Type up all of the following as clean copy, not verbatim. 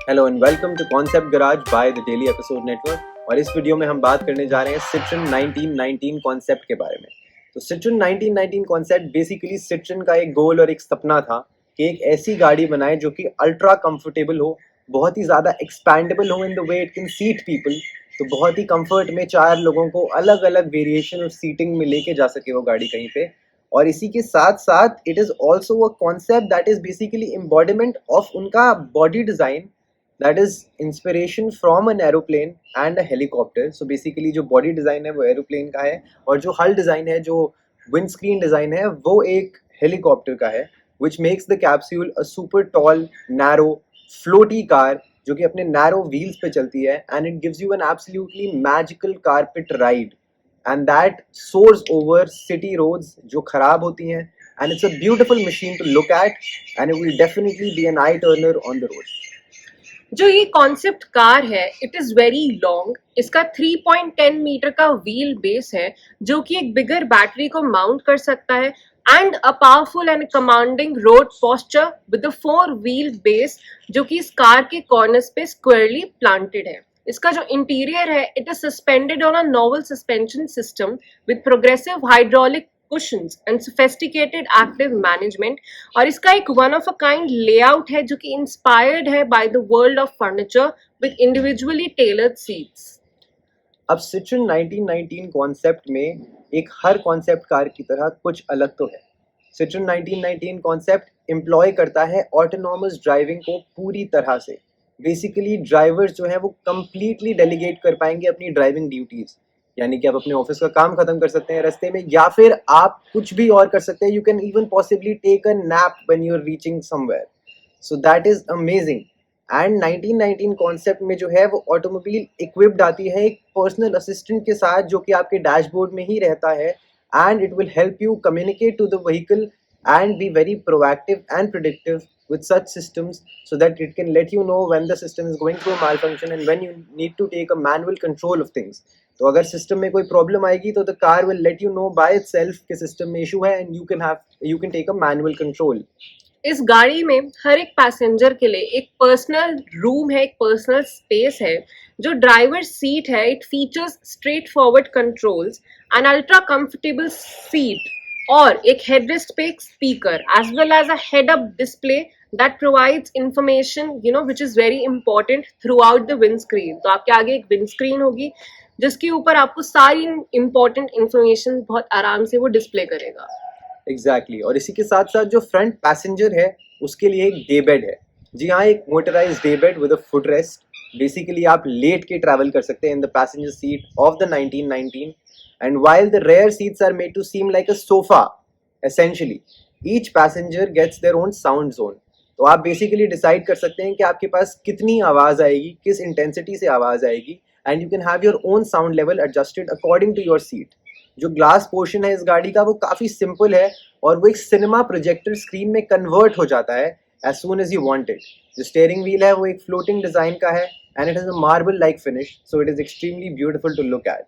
Hello and welcome to concept garage by the daily episode network. और इस video में हम बात करने जा रहे हैं सिट्रन 1919 कॉन्सेप्ट के बारे में। तो सिट्रन 1919 कॉन्सेप्ट बेसिकली सिट्रन का एक गोल और एक सपना था कि एक ऐसी गाड़ी बनाए जो कि अल्ट्रा कंफर्टेबल हो, बहुत ही ज़्यादा एक्सपैंडेबल हो in the way it can seat people. तो बहुत ही कंफर्ट में 4 लोगों को अलग अलग वेरिएशन ऑफ सीटिंग में लेके जा सके वो गाड़ी कहीं पे। और इसी के साथ साथ it is also a concept that is basically embodiment of उनका body design, that is inspiration from an aeroplane and a helicopter. So basically जो body design है वो aeroplane का है और जो hull design है, जो windscreen design है, वो एक helicopter का है, which makes the capsule a super tall, narrow, floaty car जो कि अपने narrow wheels पे चलती है, and it gives you an absolutely magical carpet ride, and that soars over city roads जो खराब होती हैं, and it's a beautiful machine to look at, and it will definitely be an eye turner on the road. जो ये concept car है it is very long. इसका 3.10 metre का wheel base है जो कि एक बिगर बैटरी को माउंट कर सकता है and a powerful and commanding road posture with the 4 wheel base जो कि इस कार के कॉर्नर्स पे स्क्वायरली प्लांटेड है। इसका जो इंटीरियर है it is suspended on a novel suspension system with progressive hydraulic cushions and sophisticated active management। और इसका एक one of a kind layout है जो कि inspired है by the world of furniture with individually tailored seats। अब सिट्रन 1919 concept में एक हर कॉन्सेप्ट कार की तरह कुछ अलग तो है। सिट्रन 1919 कॉन्सेप्ट एम्प्लॉय करता है ऑटोनॉमस ड्राइविंग को पूरी तरह से। बेसिकली ड्राइवर्स जो है वो कंप्लीटली डेलीगेट कर पाएंगे अपनी ड्राइविंग ड्यूटीज, यानी कि आप अपने ऑफिस का काम खत्म कर सकते हैं रास्ते में, या फिर आप कुछ भी और कर सकते हैं। You can even possibly take a nap when you are reaching somewhere. So that is amazing. And 1919 concept में जो है वो ऑटोमोबाइल इक्विप्ड आती है एक पर्सनल असिस्टेंट के साथ जो कि आपके डैशबोर्ड में ही रहता है, and it will help you communicate to the vehicle and be very proactive and predictive with such systems so that it can let you know when the system is going through a malfunction and when you need to take a manual control of things. तो अगर system में कोई problem आएगी तो the car will let you know by itself कि system में issue है and you can take a manual control. इस गाड़ी में हर एक पैसेंजर के लिए एक पर्सनल रूम है, एक पर्सनल स्पेस है। जो ड्राइवर सीट है it features straightforward controls, an ultra comfortable seat और एक हेडरेस्ट पे एक speaker as well as a head up display that provides information which is very important throughout the windscreen. तो आपके आगे एक wind screen होगी जिसके ऊपर आपको सारी इंपॉर्टेंट इंफॉर्मेशन बहुत आराम से वो डिस्प्ले करेगा। एग्जैक्टली। और इसी के साथ साथ जो फ्रंट पैसेंजर है उसके लिए एक डे बेड है। जी हाँ, एक motorise day bed with a foot rest. Basically आप लेट के ट्रैवल कर सकते हैं in the passenger seat of the 1919, and while the rear seats are made to seem like a sofa, essentially each passenger gets their own sound zone। तो आप basically decide कर सकते हैं कि आपके पास कितनी आवाज़ आएगी, किस इंटेंसिटी से आवाज़ आएगी, and you can have your own sound level adjusted according to your seat. जो ग्लास पोर्शन है इस गाड़ी का वो काफ़ी सिंपल है और वो एक सिनेमा प्रोजेक्टर स्क्रीन में कन्वर्ट हो जाता है as soon as you want it. जो स्टीयरिंग व्हील है वो एक फ्लोटिंग डिज़ाइन का है and it has a marble like finish, so it is extremely beautiful to look at.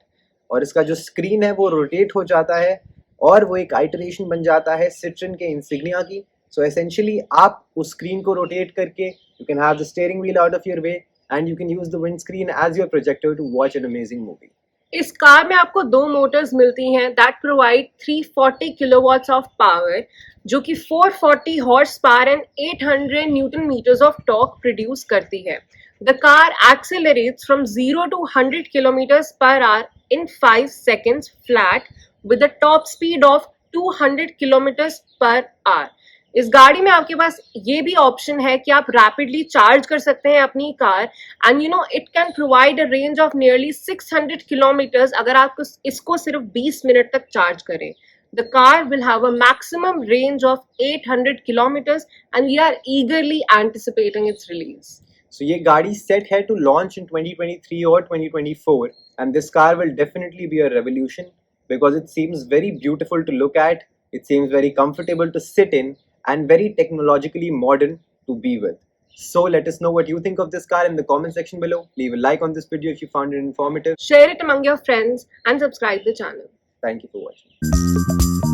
और इसका जो स्क्रीन है वो रोटेट हो जाता है और वो एक आइटरेशन बन जाता है सिट्रन के इंसिग्निया की। सो एसेंशियली आप उस स्क्रीन को रोटेट करके you can have the steering wheel out of your way and you can use the windscreen as your projector to watch an amazing movie. इस कार में आपको 2 motors मिलती हैं that provide 340 kilowatts of power जो कि 440 horsepower and 800 newton metres of torque produce करती है। The car accelerates from 0 to 100 kilometres per hour in 5 seconds flat with a top speed of 200 kilometers per hour। इस गाड़ी में आपके पास ये भी ऑप्शन है कि आप रैपिडली चार्ज कर सकते हैं अपनी car and it can provide a range of nearly 600 kilometres अगर आप इसको सिर्फ 20 मिनट तक चार्ज करें। The car will have a maximum range of 800 kilometers and we are eagerly anticipating its release। So ये गाड़ी सेट है टू लॉन्च इन 2023 और 2024, and this car will definitely be a revolution because it seems very beautiful to look at, it seems very comfortable to sit in, and very technologically modern to be with. So let us know what you think of this car in the comment section below. Leave a like on this video if you found it informative. Share it among your friends and subscribe the channel. Thank you for watching.